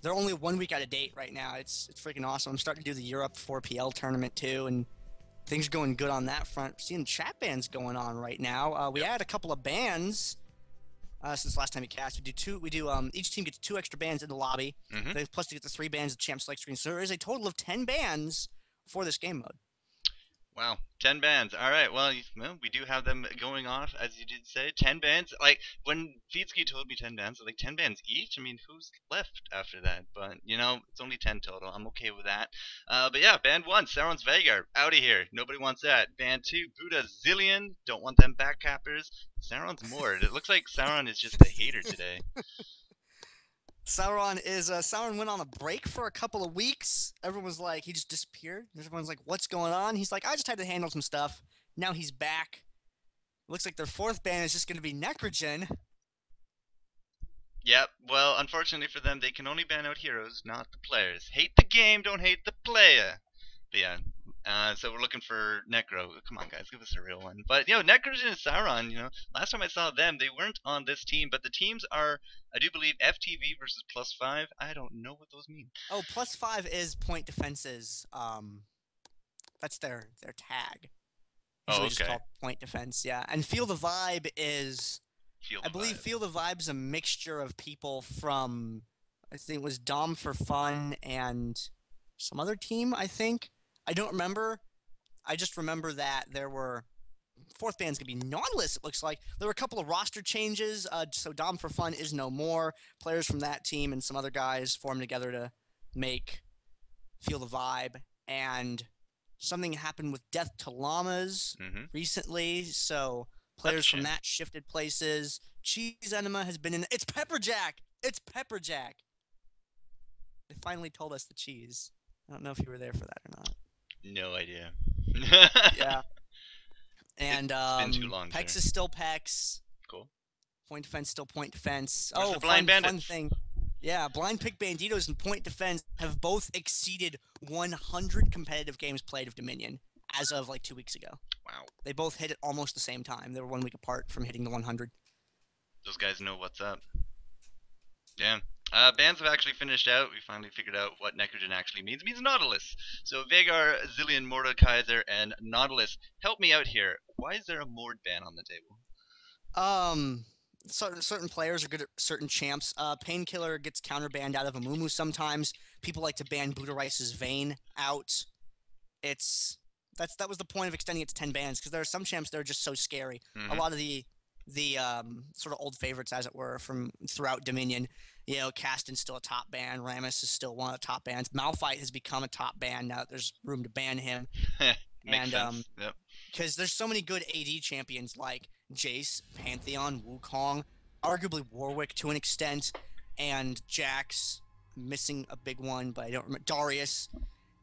they're only 1 week out of date right now. It's freaking awesome. I'm starting to do the Europe 4PL tournament too, and things are going good on that front. Seeing chat bans going on right now. We Yep. had a couple of bans since last time we cast. Each team gets 2 extra bans in the lobby. Mm-hmm. Plus, to get the 3 bans at champ select screen. So there is a total of 10 bans for this game mode. Wow, 10 bands. All right, well, we do have them going off, as you did say. 10 bands. Like, when Feedsky told me 10 bands, like, 10 bands each? I mean, who's left after that? But, it's only 10 total. I'm okay with that. But yeah, band 1, Sauron's Vagar. Out of here. Nobody wants that. Band 2, Buddha Zillion. Don't want them backcappers. Sauron's Mord. It looks like Sauron is just a hater today. Sauron went on a break for a couple of weeks. Everyone was like, he just disappeared. Everyone's like, what's going on? He's like, I just had to handle some stuff. Now he's back. Looks like their 4th ban is just going to be Necrogen. Yep, well, unfortunately for them, they can only ban out heroes, not the players. Hate the game, don't hate the player. But yeah, so we're looking for Necro. Come on, guys, give us a real one. But, Necrogen and Sauron, last time I saw them, they weren't on this team, but the teams are, I do believe, FTV versus +5. I don't know what those mean. Oh, +5 is point defenses. That's their tag. Usually just called point defense, yeah. And Feel the Vibe is... I believe Feel the Vibe is a mixture of people from... I think it was Dom for Fun and some other team, I think. I don't remember. I just remember that there were 4th band's going to be Nautilus, it looks like. There were a couple of roster changes, so Dom for Fun is no more. Players from that team and some other guys formed together to make Feel the Vibe. And something happened with Death to Llamas recently, so players from that shifted places. Cheese Enema has been in... It's Pepperjack! It's Pepperjack! They finally told us the cheese. I don't know if you were there for that or not. No idea. Yeah. And it's been too long, Pex sir. is still Pex. Cool. Point defense still point defense. Where's the Blind Bandits? Fun thing. Yeah, Blind Pick Banditos and point defense have both exceeded 100 competitive games played of Dominion as of like 2 weeks ago. Wow. They both hit at almost the same time. They were 1 week apart from hitting the 100. Those guys know what's up. Yeah. Bands have actually finished out. We finally figured out what Necrogen actually means. It means Nautilus. So Vagar, Zillion, Mordekaiser, and Nautilus. Help me out here. Why is there a Mord ban on the table? Certain players are good at certain champs. Painkiller gets counter banned out of Amumu sometimes. People like to ban Buddha Rice's Vein out. That was the point of extending it to 10 bans, because there are some champs that are just so scary. A lot of the sort of old favorites, as it were, from throughout Dominion. Caston's still a top ban. Rammus is still one of the top bans. Malphite has become a top ban now that there's room to ban him. Makes sense. Yep. Because there's so many good AD champions like Jace, Pantheon, Wukong, arguably Warwick to an extent, and Jax, missing a big one, but I don't remember, Darius.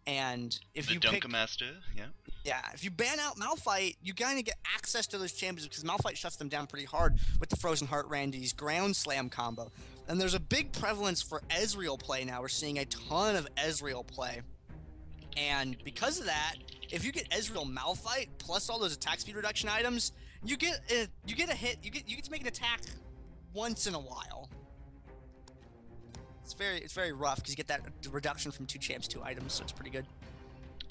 And if you pick... Master, yeah. Yeah, if you ban out Malphite, you kind of get access to those champions, because Malphite shuts them down pretty hard with the Frozen Heart Randy's Ground Slam combo. And there's a big prevalence for Ezreal play now. We're seeing a ton of Ezreal play. And because of that, if you get Ezreal Malphite plus all those attack speed reduction items, you get a hit. You get to make an attack once in a while. It's very rough because you get that reduction from 2 champs, 2 items, so it's pretty good.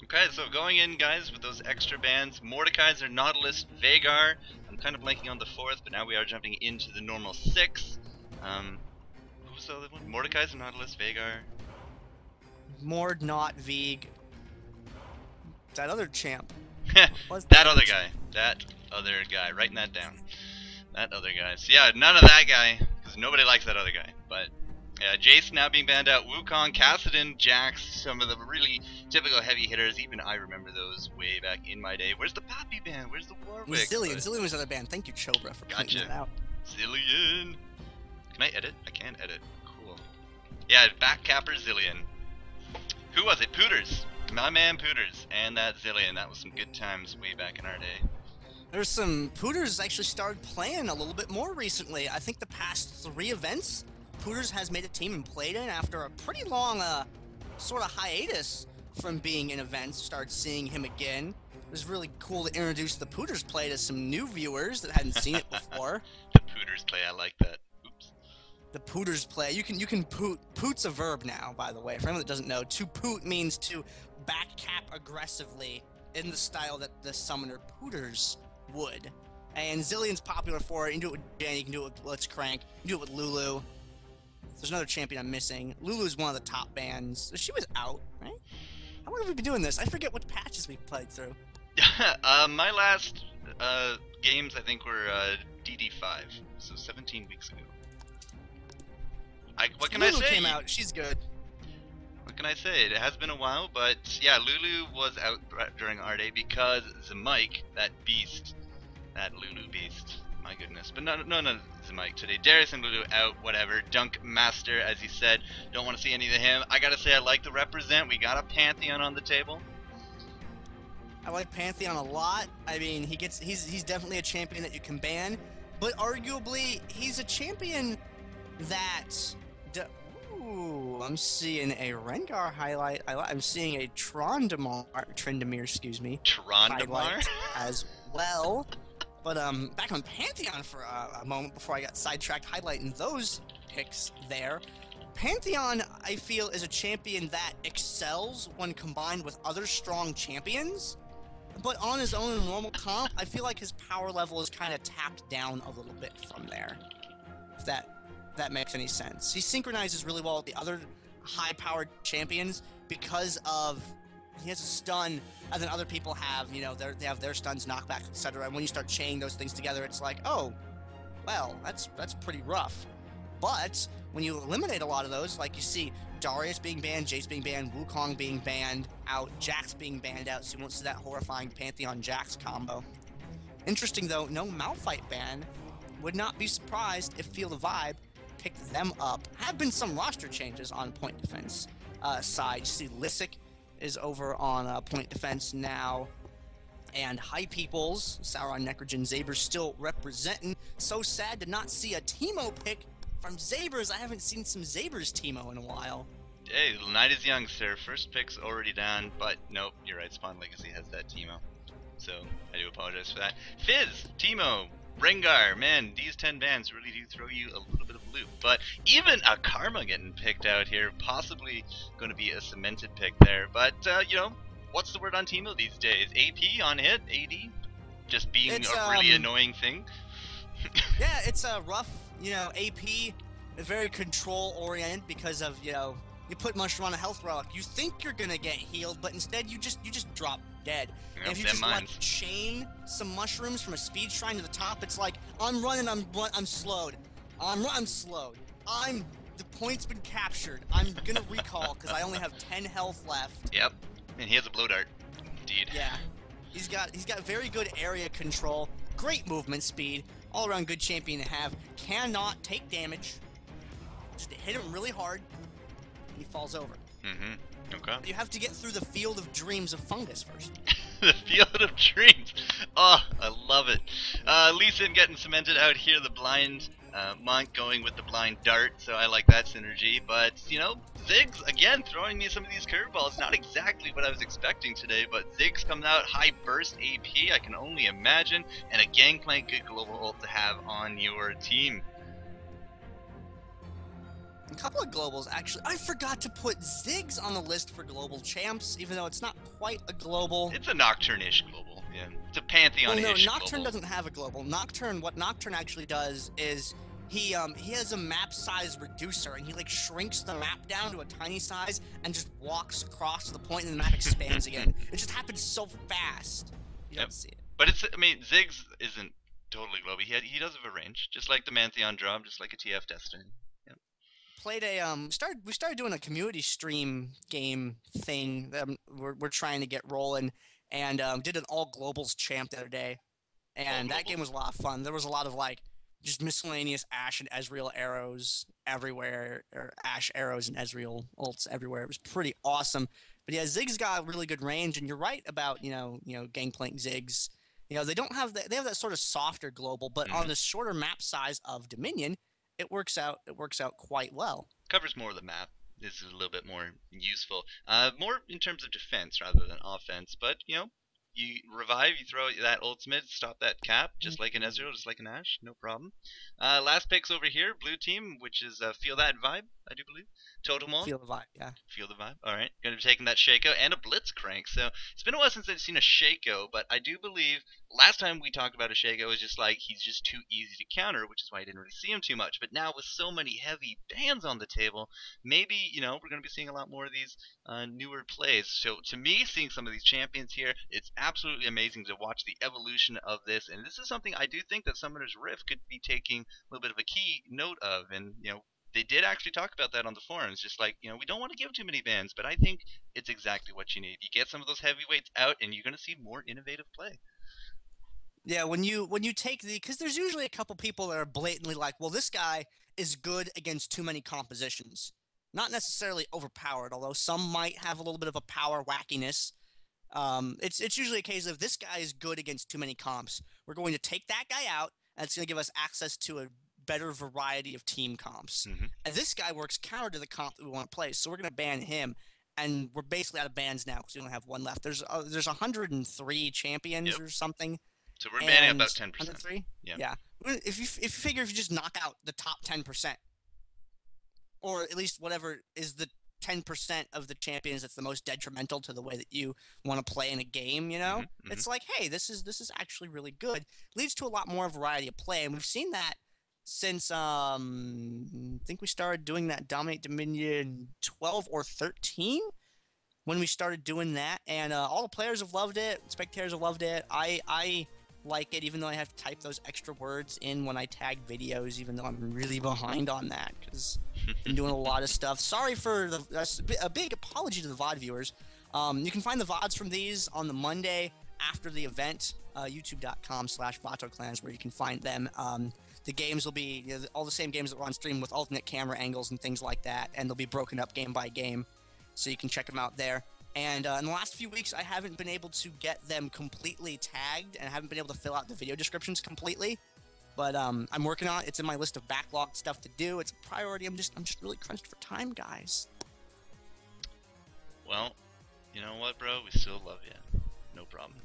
Okay, so going in, guys, with those extra bans, Mordekaiser, Nautilus, Vagar. I'm kind of blanking on the 4th, but now we are jumping into the normal 6. Who was the other one? Mordekaiser, Nautilus, Vagar. Mord, not Vig. That other champ. That other guy. That other guy. Writing that down. That other guy. So yeah, none of that guy, because nobody likes that other guy. But yeah, Jace now being banned out. Wukong, Kassadin, Jax, some of the really typical heavy hitters. Even I remember those way back in my day. Where's the Poppy ban? Where's the Warwick? Zillion. Zillion was the other band. Thank you, Chobra, for pointing that out. Zillion. Can I edit? I can edit. Cool. Yeah, backcapper Zillion. Who was it? Pooters. My man Pooters. And that Zillion. That was some good times way back in our day. There's some... Pooters actually started playing a little bit more recently. I think the past 3 events, Pooters has made a team and played in after a pretty long sort of hiatus from being in events. Started seeing him again. It was really cool to introduce the Pooters play to some new viewers that hadn't seen it before. The Pooters play, I like that. Oops. the pooters play. You can poot. Poot's a verb now, by the way. For anyone that doesn't know, to poot means to backcap aggressively in the style that the summoner pooters would. And Zillion's popular for it. You can do it with Jan, you can do it with Blitzcrank, you can do it with Lulu. There's another champion I'm missing. Lulu's one of the top bans. She was out, right? How long have we been doing this? I forget what patches we played through. My last games, I think, were DD5, so 17 weeks ago. What can Lulu I say? Came out. She's good. What can I say? It has been a while, but yeah, Lulu was out during our day because Zemike, that beast, that Lulu beast. My goodness. But no, Zemike today. Darius and Lulu out, whatever. Dunk Master, as he said. Don't want to see any of him. I gotta say, I like to represent. We got a Pantheon on the table. I like Pantheon a lot. I mean, he's definitely a champion that you can ban, but arguably he's a champion that. Ooh, I'm seeing a Rengar highlight. I'm seeing a Tryndamere, excuse me. Tryndamere as well. But back on Pantheon for a moment before I got sidetracked highlighting those picks there. Pantheon, I feel, is a champion that excels when combined with other strong champions. But on his own in normal comp, I feel like his power level is kind of tapped down a little bit from there. If that makes any sense. He synchronizes really well with the other high-powered champions because of he has a stun, and then other people have, they have their stuns, knockback, etc. And when you start chaining those things together, it's like, oh, well, that's pretty rough. But when you eliminate a lot of those, like you see Darius being banned, Jace being banned, Wukong being banned out, Jax being banned out, so you won't see that horrifying Pantheon-Jax combo. Interesting, though, no Malphite ban. Would not be surprised if Feel the Vibe picked them up. Have been some roster changes on point defense side. You see Lissick is over on point defense now. And High Peoples, Sauron, Necrogen, Zabers still representing. So sad to not see a Teemo pick from Zabers. I haven't seen some Zabers Teemo in a while. Hey, night is young, sir. First pick's already down, but nope, you're right. Spawn Legacy has that Teemo. So I do apologize for that. Fizz, Teemo, Rengar, man, these 10 bans really do throw you a little bit of a loop. But even a Karma getting picked out here, possibly going to be a cemented pick there. But, what's the word on Teemo these days? AP on hit? AD? Just being a really annoying thing? Yeah, it's a rough, AP, very control-oriented because of, you put Mushroom on a health relic. You think you're going to get healed, but instead you just drop dead. Yep, and if you just chain some mushrooms from a speed shrine to the top, it's like, I'm running, I'm slowed. I'm slowed. The point's been captured. I'm gonna recall because I only have 10 health left. Yep, and he has a blow dart. Indeed. Yeah, he's got very good area control, great movement speed, all around good champion to have. Cannot take damage. Just hit him really hard, and he falls over. Mm-hmm. Okay. You have to get through the field of dreams of fungus first. The field of dreams. Oh, I love it. Lee Sin getting cemented out here. The blind Monk going with the blind dart. So I like that synergy. But, Ziggs, again, throwing me some of these curveballs. Not exactly what I was expecting today. But Ziggs comes out. High burst AP. I can only imagine. And a Gangplank good global ult to have on your team. A couple of globals, actually. I forgot to put Ziggs on the list for global champs, even though it's not quite a global. It's a Nocturne-ish global, yeah. It's a Pantheon-ish no, Nocturne doesn't have a global. What Nocturne actually does is he has a map size reducer, and he shrinks the map down to a tiny size and just walks across to the point, and the map expands again. It just happens so fast. You don't see it. But Ziggs isn't totally global. He does have a range, just like the Pantheon drop, just like a TF Destiny. Played we started doing a community stream game thing that we're trying to get rolling, and did an all globals champ the other day, and that game was a lot of fun. There was a lot of just miscellaneous Ashe and Ezreal arrows everywhere, or Ashe arrows and Ezreal ults everywhere. It was pretty awesome. But yeah, Ziggs got really good range, and you're right about Gangplank Ziggs. They have that sort of softer global, but on the shorter map size of Dominion, it works out quite well. Covers more of the map. This is a little bit more useful. More in terms of defense rather than offense, but You revive, you throw that ultimate, stop that cap, just like an Ezreal, just like an Ashe, no problem. Last picks over here, blue team, which is Feel That Vibe, I do believe. Totem Wall. Feel the Vibe, yeah. Feel the Vibe. All right, going to be taking that Shaco and a Blitzcrank. So it's been a while since I've seen a Shaco, but I do believe last time we talked about a Shaco, it was just like he's just too easy to counter, which is why I didn't really see him too much. But now with so many heavy bans on the table, maybe, you know, we're going to be seeing a lot more of these newer plays. So to me, seeing some of these champions here, it's absolutely amazing to watch the evolution of this. And this is something I do think that Summoner's Rift could be taking a little bit of a key note of. And, you know, they did actually talk about that on the forums, just like, you know, we don't want to give too many bans, but I think it's exactly what you need. You get some of those heavyweights out, and you're going to see more innovative play. Yeah, when you take because there's usually a couple people that are blatantly like, well, this guy is good against too many compositions. Not necessarily overpowered, although some might have a little bit of a power wackiness. It's usually a case of this guy is good against too many comps. We're going to take that guy out, and it's going to give us access to a better variety of team comps. And this guy works counter to the comp that we want to play, so we're going to ban him. And we're basically out of bans now because we don't have one left. There's 103 champions or something. So we're banning about 10%. 103? Yeah. If you figure if you just knock out the top 10%, or at least whatever is the 10% of the champions that's the most detrimental to the way that you want to play in a game, you know? It's like, hey, this is actually really good. Leads to a lot more variety of play, and we've seen that since I think we started doing that Dominate Dominion 12 or 13 when we started doing that, and all the players have loved it, spectators have loved it. I like it, even though I have to type those extra words in when I tag videos, even though I'm really behind on that because I've been doing a lot of stuff. Sorry for a big apology to the VOD viewers. You can find the VODs from these on the Monday after the event, youtube.com/VatoClans, where you can find them. The games will be all the same games that were on stream with alternate camera angles and things like that, and they'll be broken up game by game, so you can check them out there. And in the last few weeks, I haven't been able to get them completely tagged, and I haven't been able to fill out the video descriptions completely. But I'm working on it. It's in my list of backlogged stuff to do. It's a priority. I'm just really crunched for time, guys. Well, you know what, bro? We still love you. No problem.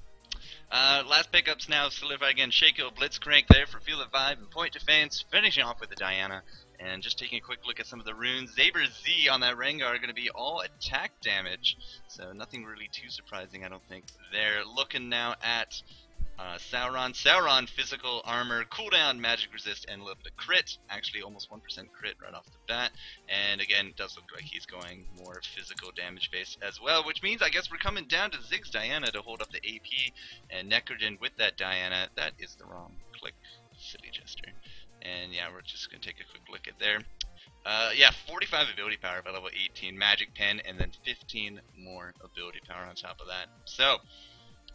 Last pickups now, solidify again. Shaco, Blitzcrank there for Feel the Vibe and Point Defense, finishing off with the Diana. And just taking a quick look at some of the runes, Zaber Z on that Rengar are going to be all attack damage. So nothing really too surprising, I don't think. They're looking now at Sauron. Sauron, physical armor, cooldown, magic resist, and a little bit of crit. Actually, almost 1% crit right off the bat. And again, it does look like he's going more physical damage based as well, which means I guess we're coming down to Ziggs Diana to hold up the AP, and Necrogen with that Diana. That is the wrong click, silly jester. And yeah, we're just going to take a quick look at there. Yeah, 45 ability power by level 18, magic pen, and then 15 more ability power on top of that. So,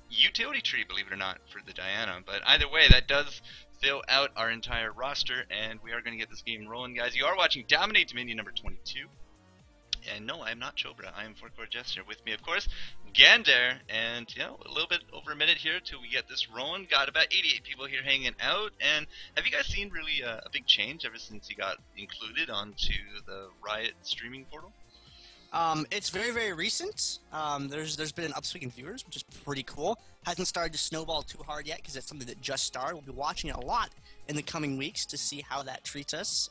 utility tree, believe it or not, for the Diana. But either way, that does fill out our entire roster, and we are going to get this game rolling, guys. You are watching Dominate Dominion number 22. And no, I am not Chobra. I am Fourth Jester. With me, of course, Gander. And, you know, a little bit over a minute here till we get this rolling. Got about 88 people here hanging out. And have you guys seen really a big change ever since you got included onto the Ro8 streaming portal? It's very, very recent. There's been an upswing in viewers, which is pretty cool. Hasn't started to snowball too hard yet because it's something that just started. We'll be watching it a lot in the coming weeks to see how that treats us.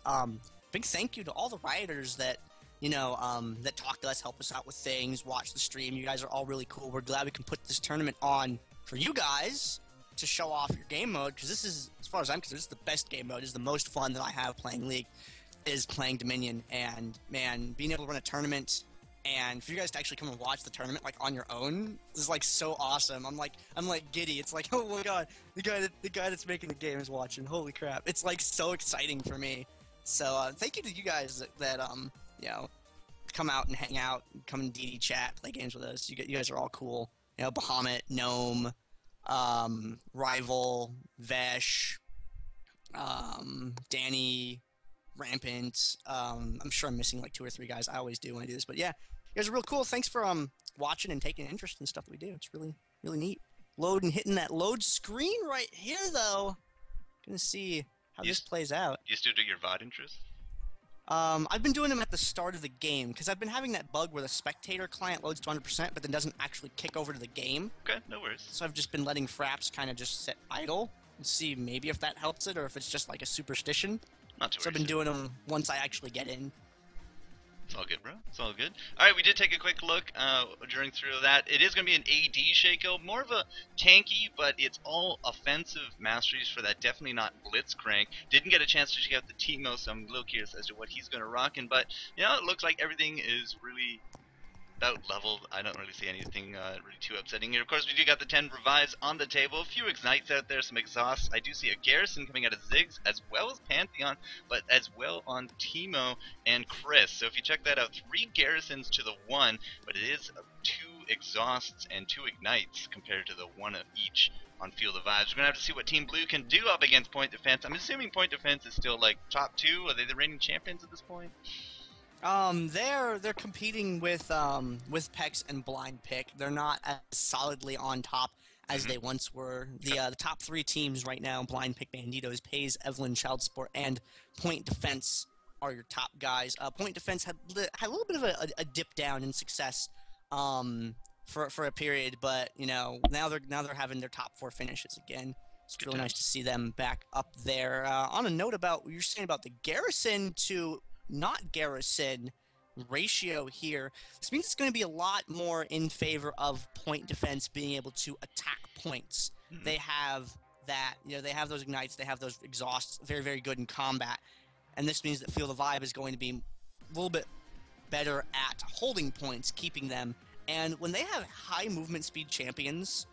Big thank you to all the rioters that that talk to us, help us out with things, watch the stream. You guys are all really cool. We're glad we can put this tournament on for you guys to show off your game mode, because this is, as far as I'm concerned, this is the best game mode. This is the most fun that I have playing League, is playing Dominion. And, man, being able to run a tournament and for you guys to actually come and watch the tournament, like, on your own is, like, so awesome. I'm like giddy. It's like, oh, my God, the guy that's making the game is watching. Holy crap. It's, like, so exciting for me. So, thank you to you guys that come out and hang out, come and DD chat, play games with us. You guys are all cool. You know, Bahamut, Gnome, Rival, Vesh, Danny, Rampant. I'm sure I'm missing like 2 or 3 guys. I always do when I do this, but yeah, you guys are real cool. Thanks for watching and taking interest in stuff that we do. It's really, really neat. Hitting that load screen right here, though. Gonna see how this plays out. You still do your VOD interest? I've been doing them at the start of the game, because I've been having that bug where the spectator client loads to 100%, but then doesn't actually kick over to the game. Okay, no worries. So I've just been letting fraps kind of just sit idle and see maybe if that helps it, or if it's just like a superstition. Not too So I've been doing them once I actually get in. It's all good, bro. It's all good. All right, we did take a quick look during through that. It is going to be an AD Shaco, more of a tanky, but it's all offensive masteries for that. Definitely not Blitzcrank. Didn't get a chance to check out the Teemo, so I'm a little curious as to what he's going to rock in. But you know, it looks like everything is really about level. I don't really see anything really too upsetting here. Of course, we do got the 10 revives on the table. A few ignites out there, some exhausts. I do see a garrison coming out of Ziggs, as well as Pantheon, but as well on Teemo and Chris. So if you check that out, 3 garrisons to the 1, but it is 2 exhausts and 2 ignites compared to the 1 of each on Field of Vibes. We're gonna have to see what Team Blue can do up against Point Defense. I'm assuming Point Defense is still like top 2. Are they the reigning champions at this point? They're competing with Pex and Blind Pick. They're not as solidly on top as they once were. The top 3 teams right now, Blind Pick, Banditos, Pays, Evelyn, Child Sport, and Point Defense are your top guys. Point Defense had a little bit of a dip down in success for a period, but you know now they're having their top 4 finishes again. It's really nice to see them back up there. On a note about what you're saying about the garrison to not garrison ratio here, this means it's going to be a lot more in favor of Point Defense being able to attack points. They have that, you know, they have those ignites, they have those exhausts, very, very good in combat, and this means that Feel the Vibe is going to be a little bit better at holding points, keeping them, and when they have high movement speed champions,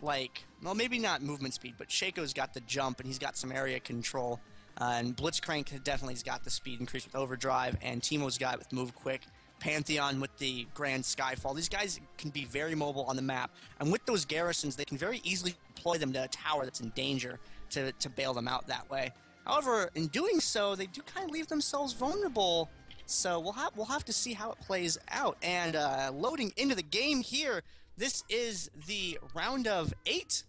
like, well, maybe not movement speed, but Shaco's got the jump and he's got some area control. And Blitzcrank definitely's got the speed increase with Overdrive, and Teemo's got it with Move Quick. Pantheon with the Grand Skyfall. These guys can be very mobile on the map, and with those garrisons, they can very easily deploy them to a tower that's in danger to bail them out that way. However, in doing so, they do kind of leave themselves vulnerable, so we'll have to see how it plays out. And loading into the game here, this is the round of 8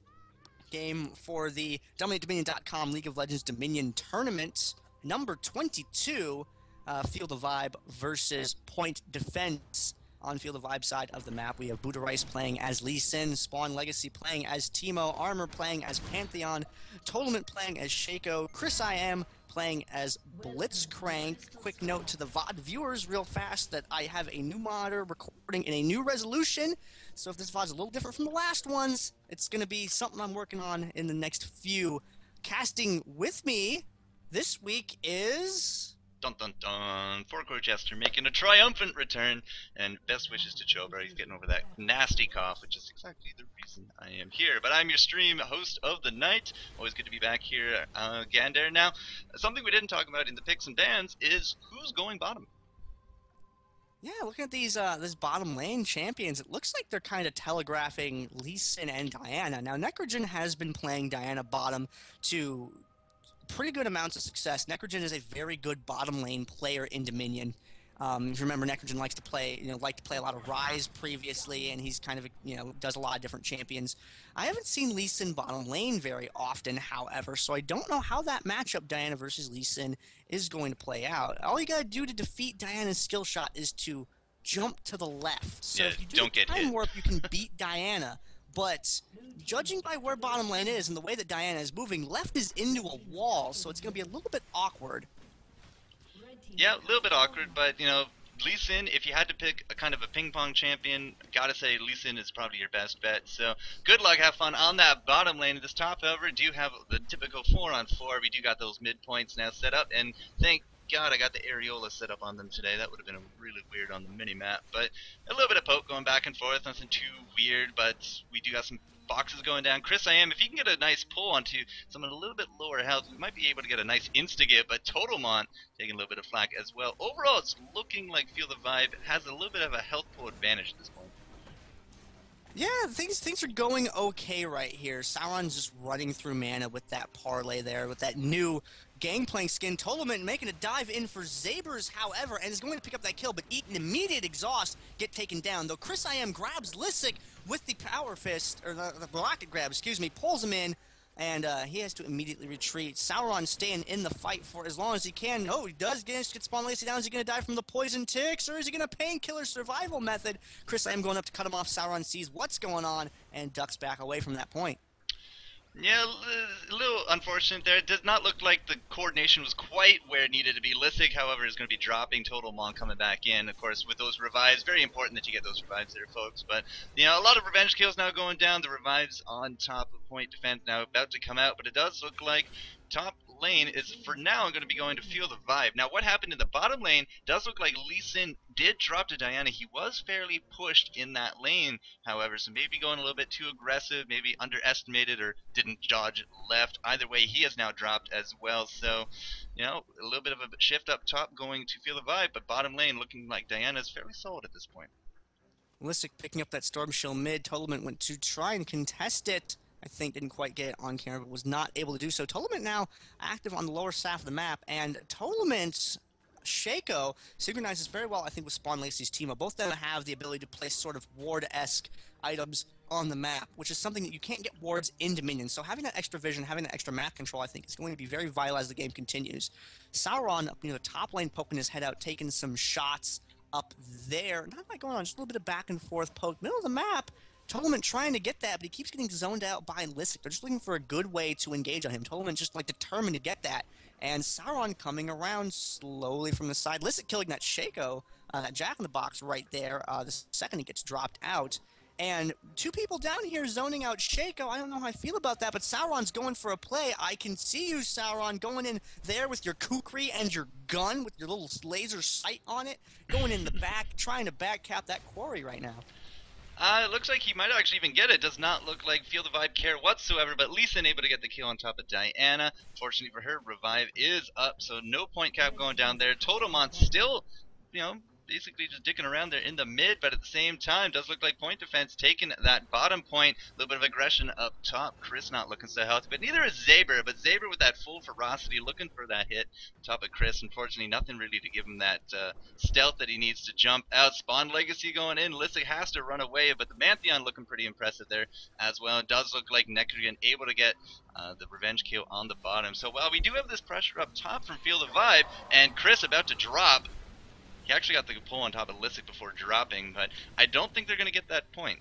game for the DominateDominion.com League of Legends Dominion Tournament, number 22, Field of Vibe versus Point Defense. On Field of Vibe side of the map, we have Buddha Rice playing as Lee Sin, Spawn Legacy playing as Teemo, Armor playing as Pantheon, Totalment playing as Shaco, Chris I Am playing as Blitzcrank. Quick note to the VOD viewers real fast that I have a new monitor recording in a new resolution, so if this VOD's a little different from the last ones, it's going to be something I'm working on in the next few. Casting with me this week is... Dun dun dun! Four-Core Jester making a triumphant return, and best wishes to Chobra. He's getting over that nasty cough, which is exactly the reason I am here. But I'm your stream host of the night. Always good to be back here again there. Now, something we didn't talk about in the picks and bans is who's going bottom. Yeah, looking at these this bottom lane champions, it looks like they're kind of telegraphing Lee Sin and Diana. Now, Necrogen has been playing Diana bottom to pretty good amounts of success. Necrogen is a very good bottom lane player in Dominion. If you remember, Necrogen likes to play, a lot of Ryze previously, and he's kind of, does a lot of different champions. I haven't seen Lee Sin bottom lane very often, however, so I don't know how that matchup, Diana versus Lee Sin, is going to play out. All you gotta do to defeat Diana's skill shot is to jump to the left. So if you do the time warp, you can beat Diana. But judging by where bottom lane is and the way that Diana is moving, left is into a wall, so it's going to be a little bit awkward. Yeah, a little bit awkward, but, Lee Sin, if you had to pick a kind of a ping-pong champion, gotta say Lee Sin is probably your best bet. So, good luck, have fun on that bottom lane. This top, however, do have the typical 4-on-4. We do got those midpoints now set up, and thank God I got the areola set up on them today. That would have been really weird on the mini-map. But a little bit of poke going back and forth, nothing too weird, but we do got some boxes going down. Chris I Am, if you can get a nice pull onto someone a little bit lower health, we might be able to get a nice insta-get, but Totalmont taking a little bit of flack as well. Overall, it's looking like Feel the Vibe has a little bit of a health pull advantage at this point. Yeah, things are going okay right here. Sauron's just running through mana with that parlay there, with that new Gangplank skin. Totalment making a dive in for Zabers, however, and is going to pick up that kill, but eat an immediate exhaust, get taken down. Though Chris I Am grabs Lissik with the power fist, or the rocket grab, excuse me, pulls him in. and he has to immediately retreat. Sauron staying in the fight for as long as he can. Oh, he does get Spawn Lacey down. Is he going to die from the poison ticks, or is he going to painkiller survival method? Chris I am going up to cut him off. Sauron sees what's going on and ducks back away from that point. Yeah, a little unfortunate there. It does not look like the coordination was quite where it needed to be. Listic, however, is going to be dropping. Total Mon coming back in. Of course, with those revives, very important that you get those revives there, folks. But, you know, a lot of revenge kills now going down. The revives on top of point defense now about to come out. But it does look like top lane is, for now, going to be going to Feel the Vibe. Now, what happened in the bottom lane does look like Lee Sin did drop to Diana. He was fairly pushed in that lane, however, so maybe going a little bit too aggressive, maybe underestimated or didn't dodge left. Either way, he has now dropped as well. So, you know, a little bit of a shift up top going to Feel the Vibe, but bottom lane looking like Diana's fairly solid at this point. Listic picking up that Storm Shield mid. Totalment went to try and contest it. I think didn't quite get it on camera, but was not able to do so. Totalment now active on the lower half of the map, and Totalment's Shaco synchronizes very well, I think, with Spawn Lacey's team. Both of them have the ability to place sort of ward-esque items on the map, which is something that you can't get wards into minions. So having that extra vision, having that extra map control, I think is going to be very vital as the game continues. Sauron up near the top lane, poking his head out, taking some shots up there. Not like going on, just a little bit of back and forth poke. Middle of the map, Totalment trying to get that, but he keeps getting zoned out by Listic. They're just looking for a good way to engage on him. Totalment just like determined to get that. And Sauron coming around slowly from the side. Listic killing that Shaco, that Jack-in-the-Box right there, the second he gets dropped out. And two people down here zoning out Shaco. I don't know how I feel about that, but Sauron's going for a play. I can see you, Sauron, going in there with your kukri and your gun with your little laser sight on it, going in the back, trying to back cap that quarry right now. It looks like he might actually even get it. Does not look like Feel the Vibe care whatsoever, but Lee Sin able to get the kill on top of Diana. Fortunately for her, revive is up, so no point cap going down there. Totalmont still, you know, basically just dicking around there in the mid, but at the same time, does look like point defense taking that bottom point. A little bit of aggression up top. Chris not looking so healthy, but neither is Zaber. But Zaber with that full ferocity, looking for that hit on top of Chris. Unfortunately, nothing really to give him that stealth that he needs to jump out. Spawn Legacy going in. Listic has to run away, but the Mantheon looking pretty impressive there as well. It does look like Necrogen able to get the revenge kill on the bottom. So while we do have this pressure up top from Feel the Vibe, and Chris about to drop, he actually got the pull on top of Listic before dropping, but I don't think they're going to get that point.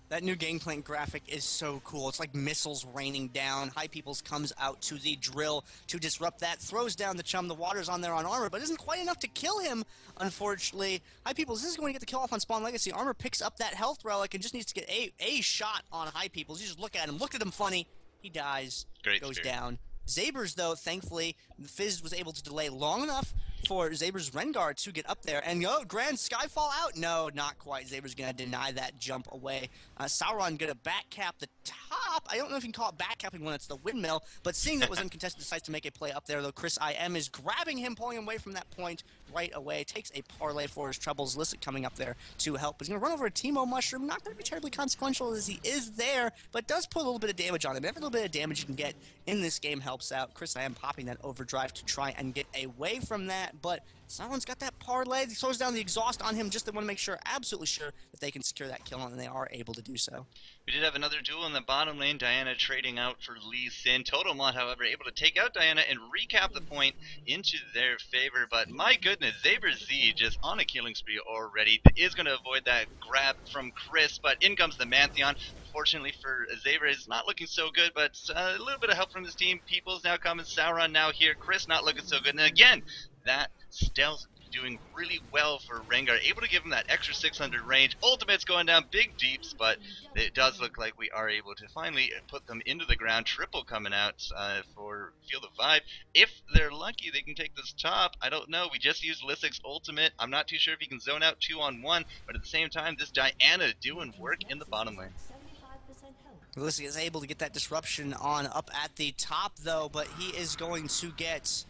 That new Gangplank graphic is so cool. It's like missiles raining down. High Peoples comes out to the drill to disrupt that. Throws down the chum. The water's on there on Armor, but isn't quite enough to kill him, unfortunately. High Peoples, this is going to get the kill off on Spawn Legacy. Armor picks up that health relic and just needs to get a shot on High Peoples. You just look at him. Look at him funny. He dies. Great goes spirit. Down. Zabers, though, thankfully, Fizz was able to delay long enough for Zabers' Rengar to get up there. And, Grand Skyfall out? No, not quite. Zabers going to deny that jump away. Sauron going to back cap the top. I don't know if you can call it back capping when it's the windmill, but seeing that was uncontested, decides to make a play up there, though Chris IM is grabbing him, pulling him away from that point right away. Takes a parlay for his troubles. Listic coming up there to help. He's going to run over a Teemo Mushroom. Not going to be terribly consequential as he is there, but does put a little bit of damage on him. Every little bit of damage you can get in this game helps out. Chris IM popping that overdrive to try and get away from that, but Sauron's got that parlay. He throws down the exhaust on him. Just they want to make sure, absolutely sure, that they can secure that kill, and they are able to do so. We did have another duel in the bottom lane. Diana trading out for Lee Sin. Totalmont, however, able to take out Diana and recap the point into their favor. But my goodness, Zaber Z just on a killing spree already. Is going to avoid that grab from Chris, but in comes the Mantheon. Fortunately for Zaber, is not looking so good, but a little bit of help from his team. People's now coming. Sauron now here. Chris not looking so good. And again, that stealth doing really well for Rengar, able to give him that extra 600 range. Ultimate's going down big deeps, but it does look like we are able to finally put them into the ground. Triple coming out for Feel the Vibe. If they're lucky, they can take this top. I don't know. We just used Listic's ultimate. I'm not too sure if he can zone out 2-on-1, but at the same time, this Diana doing work in the bottom lane. Listic is able to get that disruption on up at the top, though, but he is going to get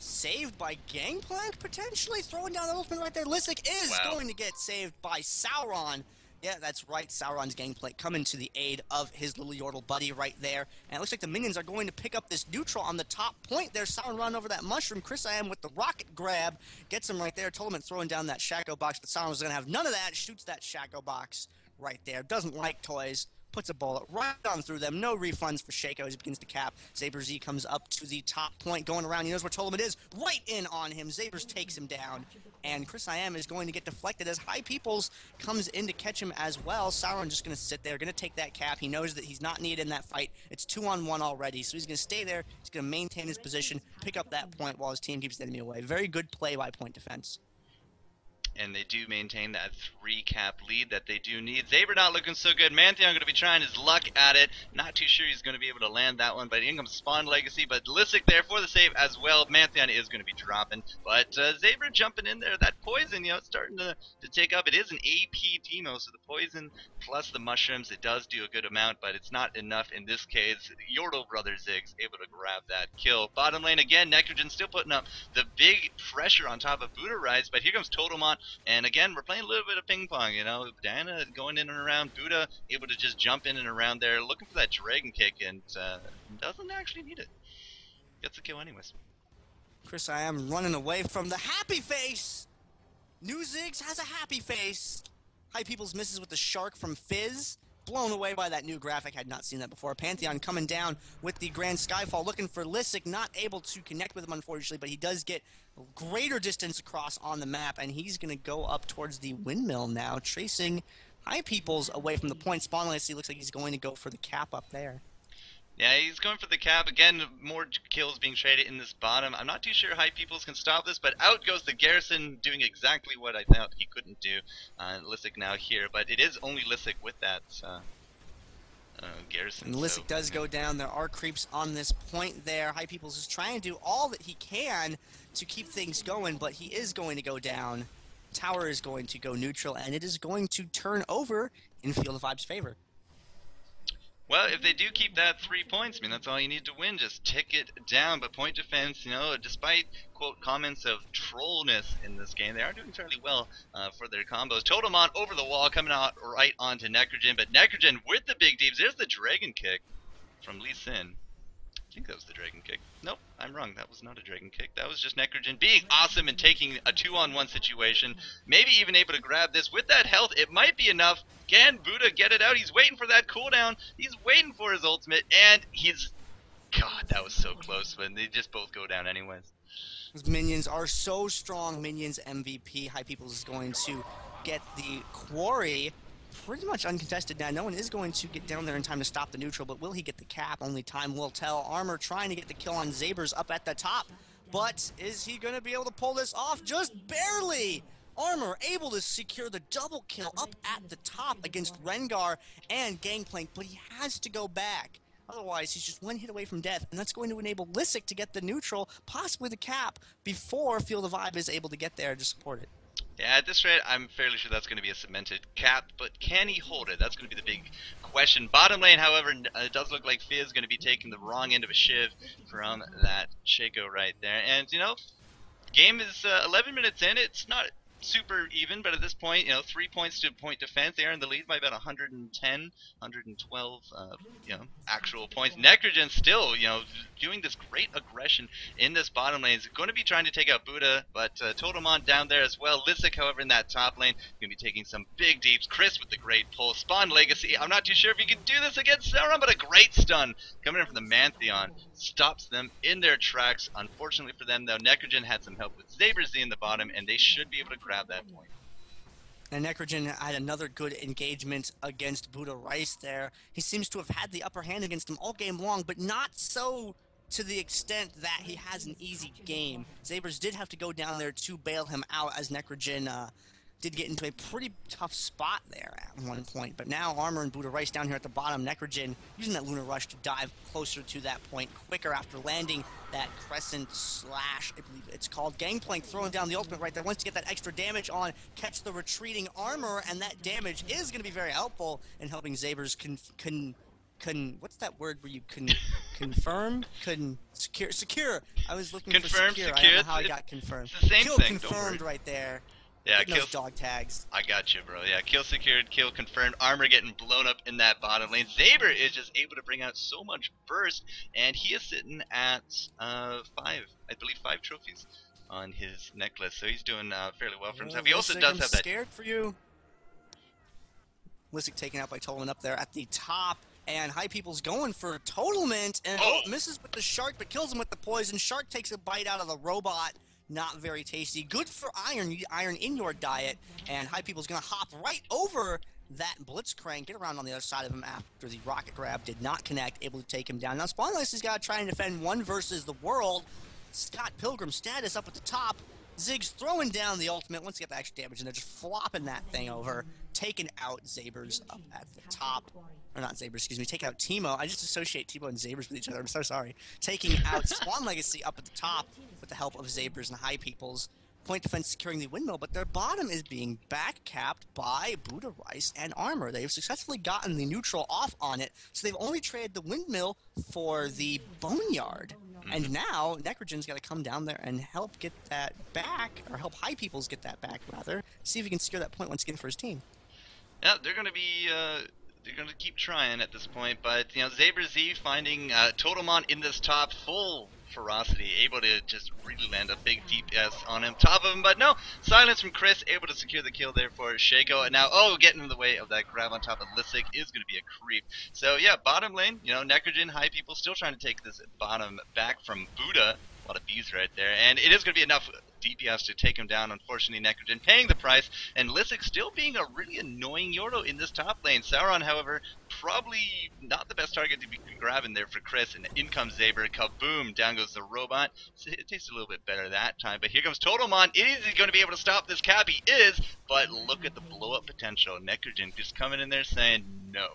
saved by Gangplank, potentially? Throwing down the ultimate right there. Listic is going to get saved by Sauron. Yeah, that's right. Sauron's Gangplank coming to the aid of his little Yordle buddy right there. And it looks like the minions are going to pick up this neutral on the top point there. Sauron running over that mushroom. Chris IM with the rocket grab. Gets him right there. Totalment throwing down that Shaco box, but Sauron's going to have none of that. Shoots that Shaco box right there. Doesn't like toys. puts a bullet right on through them. No refunds for Shaco as he begins to cap. Saber Z comes up to the top point, going around. He knows where Tolman is. Right in on him. Zabers takes him down. And Chris I Am is going to get deflected as High Peoples comes in to catch him as well. Sauron just going to sit there, going to take that cap. He knows that he's not needed in that fight. It's 2-on-1 already, so he's going to stay there. He's going to maintain his position, pick up that point while his team keeps the enemy away. Very good play by point defense. And they do maintain that 3-cap lead that they do need. Zaber not looking so good. Mantheon going to be trying his luck at it. Not too sure he's going to be able to land that one, but in comes Spawn Legacy. But Lissick there for the save as well. Mantheon is going to be dropping. But Zaber jumping in there. That poison, it's starting to take up. It is an AP demo, so the poison plus the mushrooms, it does do a good amount, but it's not enough in this case. Yordle Brother Ziggs able to grab that kill. Bottom lane again, Necrogen still putting up the big pressure on top of Buddha Rise, but here comes Totemont. And again, we're playing a little bit of ping pong, Diana going in and around, Buddha able to just jump in and around there, looking for that dragon kick, and doesn't actually need it. Gets the kill anyways. Chris I Am running away from the happy face. New Ziggs has a happy face. High Peoples misses with the shark from Fizz. Blown away by that new graphic. Had not seen that before. Pantheon coming down with the Grand Skyfall, looking for Lissick. Not able to connect with him, unfortunately, but he does get greater distance across on the map, and he's going to go up towards the windmill now, tracing High Peoples away from the point. Spawn Legacy looks like he's going to go for the cap up there. Yeah, he's going for the cap. Again, more kills being traded in this bottom. I'm not too sure High Peoples can stop this, but out goes the Garrison, doing exactly what I thought he couldn't do. Lissick now here, but it is only Lissick with that Garrison. And Lissick does go down. There are creeps on this point there. High Peoples is trying to do all that he can to keep things going, but he is going to go down. Tower is going to go neutral, and it is going to turn over in Field of Vibe's favor. Well, if they do keep that 3 points, that's all you need to win. Just tick it down. But point defense, despite, quote, comments of trollness in this game, they are doing fairly well for their combos. Totemont over the wall, coming out right onto Necrogen. But Necrogen with the big deeps. There's the Dragon Kick from Lee Sin. I think that was the Dragon Kick. Nope, I'm wrong. That was not a Dragon Kick. That was just Necrogen being awesome and taking a 2-on-1 situation. Maybe even able to grab this. With that health, it might be enough. Can Buddha get it out? He's waiting for that cooldown. He's waiting for his ultimate, and he's... God, that was so close, but they just both go down anyways. Those minions are so strong. Minions MVP. High Peoples is going to get the quarry pretty much uncontested now. No one is going to get down there in time to stop the neutral, but will he get the cap? Only time will tell. Armor trying to get the kill on Zabers up at the top, but is he going to be able to pull this off? Just barely! Armor able to secure the double kill up at the top against Rengar and Gangplank, but he has to go back. Otherwise, he's just one hit away from death, and that's going to enable Lissick to get the neutral, possibly the cap, before Field of Vibe is able to get there to support it. Yeah, at this rate, I'm fairly sure that's going to be a cemented cap, but can he hold it? That's going to be the big question. Bottom lane, however, it does look like Fizz is going to be taking the wrong end of a shiv from that Shaco right there. And, game is 11 minutes in. It's not super even, but at this point, 3 points to point defense. They are in the lead by about 110, 112, actual points. Necrogen still, doing this great aggression in this bottom lane. He's going to be trying to take out Buddha, but Totemont down there as well. Lissick, however, in that top lane, going to be taking some big deeps. Chris with the great pull. Spawn Legacy. I'm not too sure if he can do this against Sauron, but a great stun coming in from the Mantheon. Stops them in their tracks. Unfortunately for them, though, Necrogen had some help with Zaberzy in the bottom, and they should be able to grab that point. And Necrogen had another good engagement against Buddha Rice there. He seems to have had the upper hand against him all game long, but not so to the extent that he has an easy game. Zabers did have to go down there to bail him out, as Necrogen did get into a pretty tough spot there at one point. But now Armor and Buddha Rice down here at the bottom. Necrogen using that Lunar Rush to dive closer to that point quicker after landing that Crescent Slash, I believe it's called. Gangplank throwing down the ultimate right there. Wants to get that extra damage on, catch the retreating Armor, and that damage is going to be very helpful in helping Zabers what's that word where you confirm? Secure. I was looking for secure. I don't know how I got confirmed. It's the same kill thing, confirmed right there. Yeah, kill dog tags. I got you, bro. Yeah, kill secured, kill confirmed. Armor getting blown up in that bottom lane. Zaber is just able to bring out so much burst, and he is sitting at 5 trophies on his necklace. So he's doing fairly well for himself. He also does have that. Scared for you. Lisik taken out by Totalment up there at the top. And High People's going for Totalment, and misses with the Shark, but kills him with the poison. Shark takes a bite out of the robot. Not very tasty. Good for Iron. You need Iron in your diet. And High People's going to hop right over that Blitzcrank, get around on the other side of him after the rocket grab did not connect, able to take him down. Now, Spawnless has got to try and defend one versus the world. Scott Pilgrim status up at the top. Ziggs throwing down the ultimate. Once you get the extra damage, and they're just flopping that thing over. Taking out Zabers up at the top. Or not Zabers, excuse me. Taking out Teemo. I just associate Teemo and Zabers with each other. I'm so sorry. Taking out Spawn Legacy up at the top with the help of Zabers and High Peoples. Point defense securing the windmill, but their bottom is being back-capped by Buddha Rice and Armor. They've successfully gotten the neutral off on it, so they've only traded the windmill for the Boneyard. And now, Necrogen's got to come down there and help get that back, or help High Peoples get that back, rather. See if he can secure that point once again for his team. Yeah, they're going to be... they're going to keep trying at this point, but, you know, Zaber Z finding Totemon in this top, full ferocity, able to just really land a big DPS on him, top of him, but no, silence from Chris, able to secure the kill there for Shaco, and now, getting in the way of that grab on top of Lisik is going to be a creep. So, yeah, bottom lane, you know, Necrogen, High People still trying to take this bottom back from Buddha. A lot of bees right there, and it is going to be enough DPS to take him down. Unfortunately, Necrogen paying the price, and Lisik still being a really annoying Yordo in this top lane. Sauron, however, probably not the best target to be grabbing there for Chris, and in comes Zaber, kaboom, down goes the robot. So it tastes a little bit better that time, but here comes Totemon. Is he going to be able to stop this cap? He is, but look at the blow-up potential. Necrogen just coming in there saying no.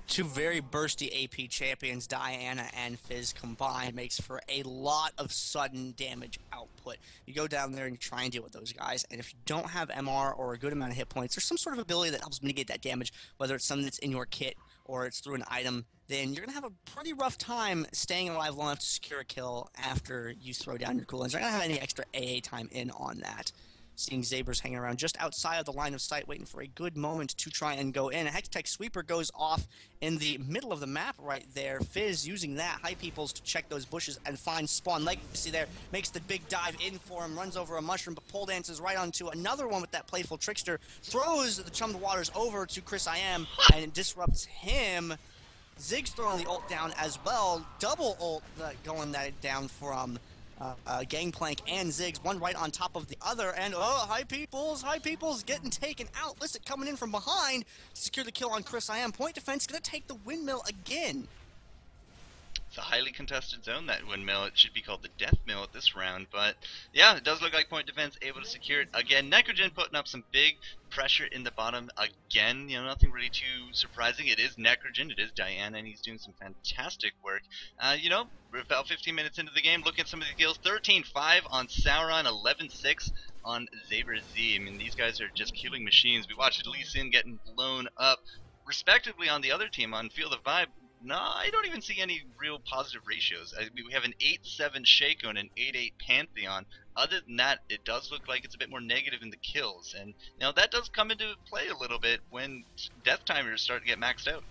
Two very bursty AP champions, Diana and Fizz combined, makes for a lot of sudden damage output. You go down there and you try and deal with those guys, and if you don't have MR or a good amount of hit points, or some sort of ability that helps mitigate that damage, whether it's something that's in your kit or it's through an item, then you're going to have a pretty rough time staying alive long enough to secure a kill after you throw down your cooldowns. You're not going to have any extra AA time in on that. Seeing Zabers hanging around just outside of the line of sight, waiting for a good moment to try and go in. A Hextech Sweeper goes off in the middle of the map right there. Fizz using that, High Peoples to check those bushes and find Spawn Legacy there. Makes the big dive in for him, runs over a mushroom, but pole dances right onto another one with that Playful Trickster. Throws the Chum the Waters over to Chris I Am, and it disrupts him. Ziggs throwing the ult down as well. Double ult going that down from... Gangplank and Ziggs, one right on top of the other, and High Peoples getting taken out. Lisik coming in from behind to secure the kill on Chris I Am. Point defense gonna take the windmill again. It's a highly contested zone, that windmill. It should be called the death mill at this round, but yeah, it does look like point defense able to secure it again. Necrogen putting up some big pressure in the bottom again. You know, nothing really too surprising. It is Necrogen, it is Diana, and he's doing some fantastic work. You know, we're about 15 minutes into the game. Look at some of the kills. 13-5 on Sauron, 11-6 on Zaber Z. I mean, these guys are just killing machines. We watched Lee Sin getting blown up, respectively, on the other team on Field of Vibe. No, I don't even see any real positive ratios. We have an 8-7 Shaco and an 8-8 Pantheon. Other than that, it does look like it's a bit more negative in the kills. And, you know, that does come into play a little bit when death timers start to get maxed out.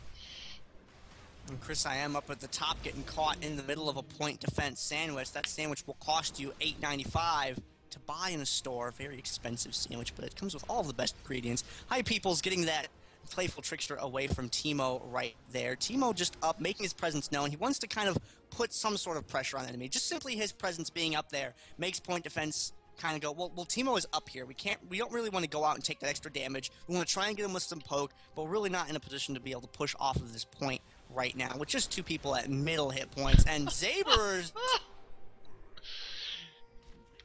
And Chris I Am up at the top getting caught in the middle of a point defense sandwich. That sandwich will cost you $8.95 to buy in a store. Very expensive sandwich, but it comes with all of the best ingredients. High People's getting that Playful Trickster away from Teemo right there. Teemo just up, making his presence known. He wants to kind of put some sort of pressure on the enemy. Just simply his presence being up there makes point defense kind of go, well, Teemo is up here. We don't really want to go out and take that extra damage. We want to try and get him with some poke, but we're really not in a position to be able to push off of this point right now with just two people at middle hit points. And Zabers...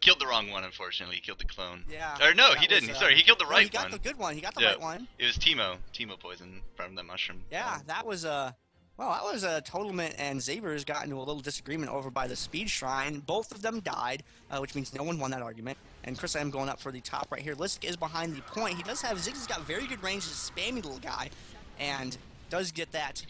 Killed the wrong one, unfortunately. He killed the clone. Yeah. Or no, he didn't. Sorry, he killed the right one. He got the good one. He got the right one. It was Teemo. Teemo poison from the mushroom. Yeah, that was a... Well, that was a Totalment and Zabers got into a little disagreement over by the Speed Shrine. Both of them died, which means no one won that argument. And Chris I Am going up for the top right here. Lisik is behind the point. He does have... Ziggs has got very good range. He's a spammy little guy. And does get that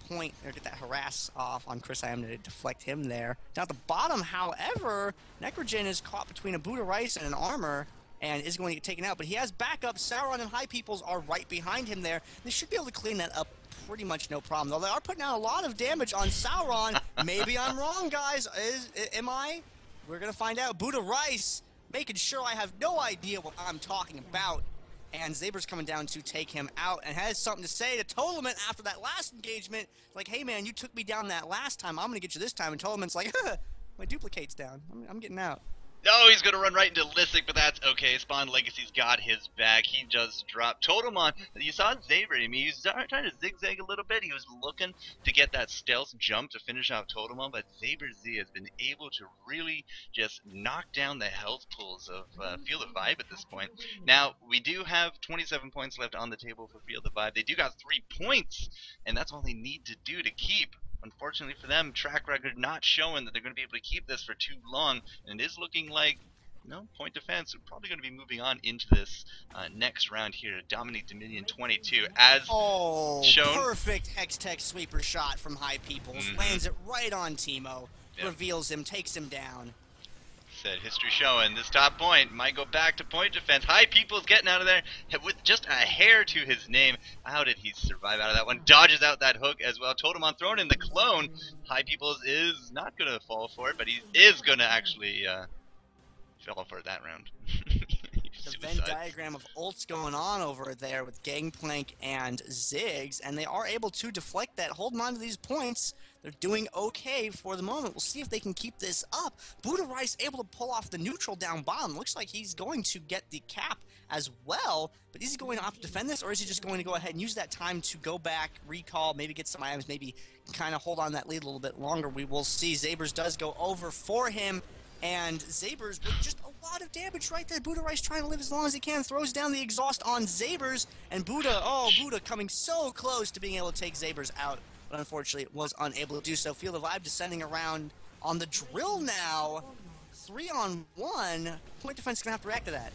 point, or get that harass off on Chris I Am to deflect him there. Down at the bottom, however, Necrogen is caught between a Buddha Rice and an Armor and is going to get taken out, but he has backup. Sauron and High Peoples are right behind him there. They should be able to clean that up pretty much no problem, though they are putting out a lot of damage on Sauron. Maybe I'm wrong, guys. Am I? We're going to find out. Buddha Rice making sure I have no idea what I'm talking about. And Zaber's coming down to take him out and has something to say to Toleman after that last engagement. Like, hey, man, you took me down that last time. I'm going to get you this time. And Toleman's like, my duplicate's down. I'm getting out. No, he's going to run right into Lissick, but that's okay. Spawn Legacy's got his back. He just dropped Totemon. You saw Zaber. I mean, he was trying to zigzag a little bit. He was looking to get that stealth jump to finish off Totemon, but Zaber Z has been able to really just knock down the health pools of Feel the Vibe at this point. Now, we do have 27 points left on the table for Feel the Vibe. They do got 3 points, and that's all they need to do to keep. Unfortunately for them, track record not showing that they're going to be able to keep this for too long, and it is looking like, Point Defense are probably going to be moving on into this next round here to dominate Dominion 22, as shown. Perfect Hex-Tech sweeper shot from High Peoples, lands it right on Teemo, reveals him, takes him down. Said history showing this top point might go back to Point Defense. High Peoples getting out of there with just a hair to his name. How did he survive out of that one? Dodges out that hook as well. Totemon throwing in the clone. High Peoples is not going to fall for it, but he is going to actually fall for it that round. The Venn diagram of ults going on over there with Gangplank and Ziggs, and they are able to deflect that, holding on to these points. They're doing okay for the moment. We'll see if they can keep this up. Buddha Rice able to pull off the neutral down bottom. Looks like he's going to get the cap as well, but is he going to opt to defend this, or is he just going to go ahead and use that time to go back, recall, maybe get some items, maybe kind of hold on that lead a little bit longer? We will see. Zabers does go over for him, and Zabers with just a lot of damage right there. Buddha Rice trying to live as long as he can, throws down the exhaust on Zabers, and Buddha coming so close to being able to take Zabers out, but unfortunately was unable to do so. Feel the Vibe descending around on the drill now. 3-on-1. Point Defense gonna have to react to that.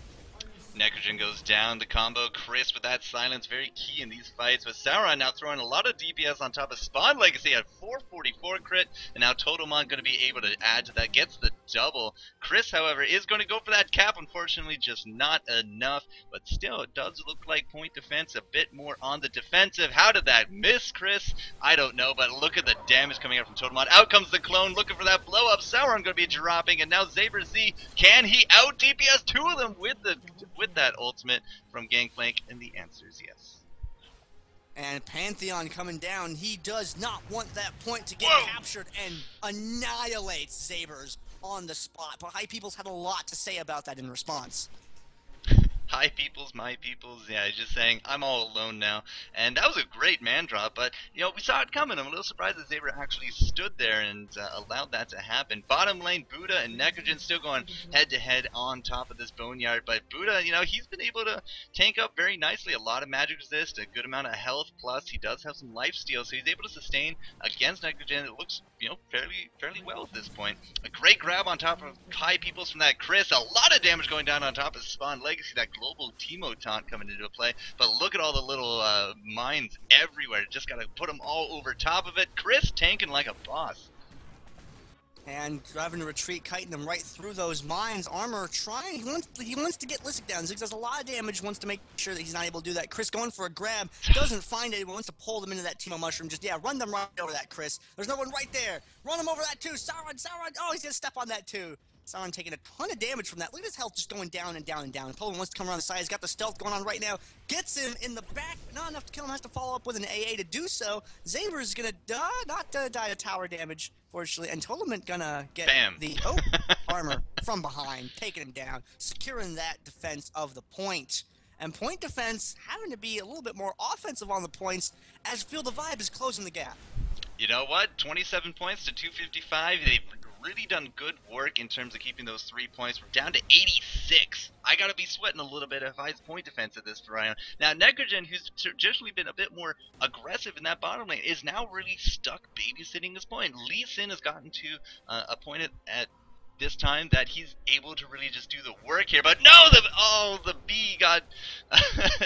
Necrogen goes down, the combo. Chris with that silence, very key in these fights. With Sauron now throwing a lot of DPS on top of Spawn Legacy at 444 crit, and now Totemon going to be able to add to that, gets the double. Chris, however, is going to go for that cap, unfortunately just not enough, but still it does look like Point Defense a bit more on the defensive. How did that miss, Chris? I don't know, but look at the damage coming out from Totemon. Out comes the clone, looking for that blow up. Sauron going to be dropping, and now Zaber Z, can he out DPS two of them with that ultimate from Gangplank? And the answer is yes. And Pantheon coming down. He does not want that point to get captured and annihilates Zabers on the spot. But High Peoples had a lot to say about that in response. High Peoples, my peoples, yeah, he's just saying, I'm all alone now. And that was a great man drop, but, we saw it coming. I'm a little surprised that Zaber actually stood there and allowed that to happen. Bottom lane, Buddha and Necrogen still going head-to-head on top of this Boneyard, but Buddha, he's been able to tank up very nicely. A lot of magic resist, a good amount of health, plus he does have some lifesteal, so he's able to sustain against Necrogen. It looks, fairly well at this point. A great grab on top of High Peoples from that Chris. A lot of damage going down on top of Spawn Legacy. That global Teemo taunt coming into play, but look at all the little mines everywhere. Just gotta put them all over top of it. Chris tanking like a boss. And driving to retreat, kiting them right through those mines. Armor trying, he wants to get Lissick down. Ziggs does a lot of damage, wants to make sure that he's not able to do that. Chris going for a grab, doesn't find it, wants to pull them into that Teemo mushroom. Just, run them right over that, Chris. There's no one right there. Run him over that too. Sauron, he's gonna step on that too. Sauron taking a ton of damage from that. Look at his health just going down and down and down. Poland wants to come around the side. He's got the stealth going on right now. Gets him in the back, but not enough to kill him. Has to follow up with an AA to do so. Zaber's gonna die to tower damage, fortunately. And Tolemant gonna get the armor from behind, taking him down, securing that defense of the point. And Point Defense having to be a little bit more offensive on the points as Feel the Vibe is closing the gap. You know what? 27 points to 255. They've really done good work in terms of keeping those 3 points. We're down to 86. I gotta be sweating a little bit if I Point Defense at this round. Now Necrogen, who's traditionally been a bit more aggressive in that bottom lane, is now really stuck babysitting this point. Lee Sin has gotten to a point at this time that he's able to really just do the work here, but no, the B got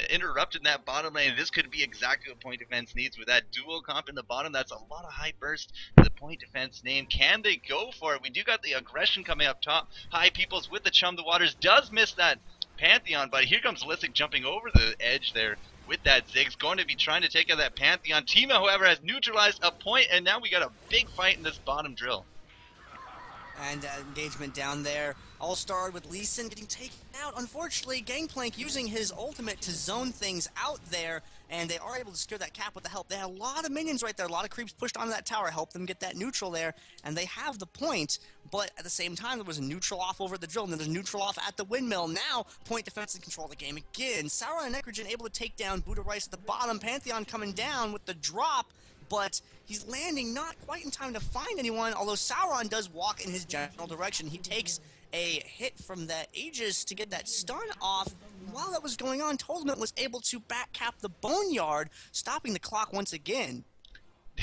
interrupted in that bottom lane. This could be exactly what Point Defense needs with that dual comp in the bottom. That's a lot of high burst for the Point Defense name. Can they go for it? We do got the aggression coming up top. High Peoples with the Chum the Waters does miss that Pantheon, but here comes Lissick jumping over the edge there with that Ziggs, going to be trying to take out that Pantheon. Teemo, however, has neutralized a point, and now we got a big fight in this bottom drill. And engagement down there. All started with Lee Sin getting taken out. Unfortunately, Gangplank using his ultimate to zone things out there, and they are able to secure that cap with the help. They had a lot of minions right there, a lot of creeps pushed onto that tower, helped them get that neutral there, and they have the point. But at the same time, there was a neutral off over at the drill, and then there's a neutral off at the windmill. Now, point defense in control of the game again. Sauron and Necrogen able to take down Buddha Rice at the bottom. Pantheon coming down with the drop, but he's landing not quite in time to find anyone, although Sauron does walk in his general direction. He takes a hit from that Aegis to get that stun off. While that was going on, Toldman was able to back cap the Boneyard, stopping the clock once again.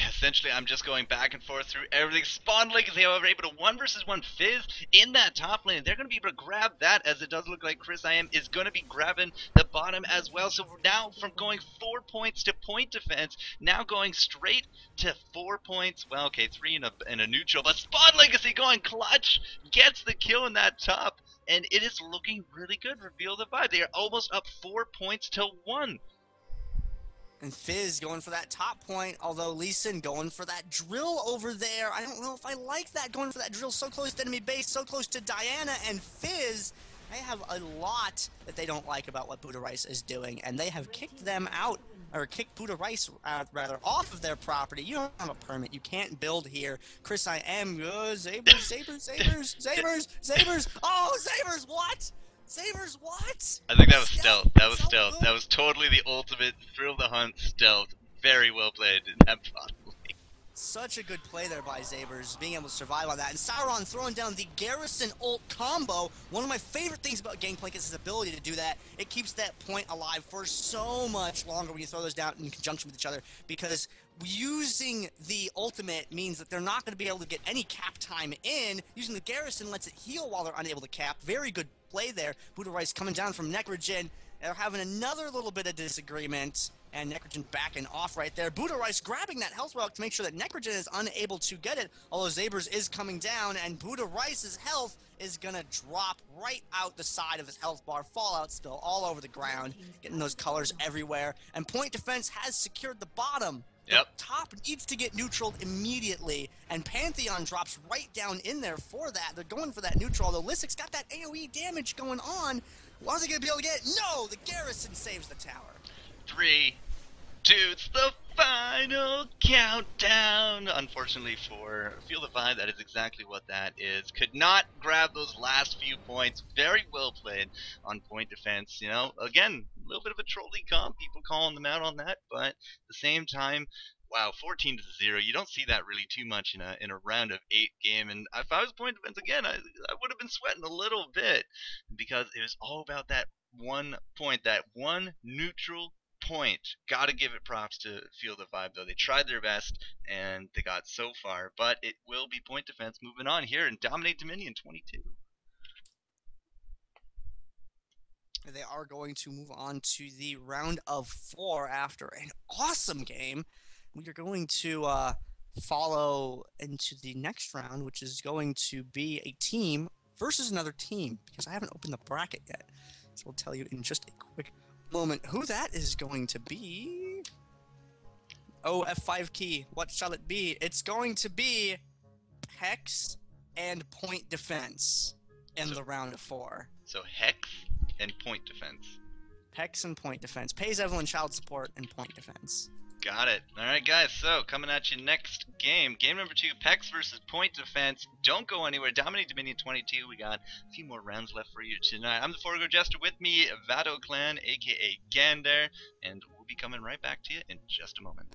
Essentially, I'm just going back and forth through everything. Spawn Legacy, however, able to 1 versus 1 Fizz in that top lane. They're going to be able to grab that, as it does look like Chris I Am is going to be grabbing the bottom as well. So now from going 4 points to point defense, now going straight to 4 points. Well, okay, 3 in a neutral, but Spawn Legacy going clutch, gets the kill in that top, and it is looking really good for Feel the Vibe. They are almost up 4 points to 1. And Fizz going for that top point, although Lee Sin going for that drill over there. I don't know if I like that, going for that drill so close to enemy base, so close to Diana and Fizz. They have a lot that they don't like about what Buddha Rice is doing, and they have kicked them out, or kicked Buddha Rice, rather, off of their property. You don't have a permit. You can't build here. Chris, I am. Zabers. Oh, Zabers, what? Sabers, what? I think that was stealth. That was stealth. That was totally the ultimate thrill the hunt stealth. Very well played in that bottom lane. Such a good play there by Zabers, being able to survive on that. And Sauron throwing down the Garrison ult combo. One of my favorite things about Gangplank is his ability to do that. It keeps that point alive for so much longer when you throw those down in conjunction with each other, because using the ultimate means that they're not going to be able to get any cap time in. Using the Garrison lets it heal while they're unable to cap. Very good play there. Buddha Rice coming down from Necrogen. They're having another little bit of disagreement, and Necrogen backing off right there. Buddha Rice grabbing that health relic to make sure that Necrogen is unable to get it, although Zabers is coming down, and Buddha Rice's health is going to drop right out the side of his health bar. Fallout spill all over the ground, getting those colors everywhere, and point defense has secured the bottom. Yep. The top needs to get neutraled immediately, and Pantheon drops right down in there for that. They're going for that neutral, although Lysic's got that AoE damage going on. What are they going to be able to get? No! The Garrison saves the tower. 3, 2, it's the final countdown. Unfortunately for Feel the Vibe, that is exactly what that is. Could not grab those last few points. Very well played on point defense. You know, again, a little bit of a trolley comp, people calling them out on that, but at the same time, wow, 14-0. You don't see that really too much in a round of 8 game. And if I was point defense again, I would have been sweating a little bit, because it was all about that 1 point, that one neutral point. Gotta give it props to Feel the Vibe, though. They tried their best and they got so far, but it will be point defense moving on here and dominate Dominion 22. They are going to move on to the round of 4 after an awesome game. We are going to follow into the next round, which is going to be a team versus another team, because I haven't opened the bracket yet. So we'll tell you in just a quick moment who that is going to be. Oh, F5 key. What shall it be? It's going to be Hex and Point Defense in the round of 4. So Hex and Point Defense. Hex and Point Defense. Pays Evelyn Child Support and Point Defense. Got it. Alright guys, so coming at you next game. Game number 2, Pex versus Point Defense. Don't go anywhere. Dominate Dominion 22. We got a few more rounds left for you tonight. I'm the Forgo Jester, with me, Vado Clan, aka Gander, and we'll be coming right back to you in just a moment.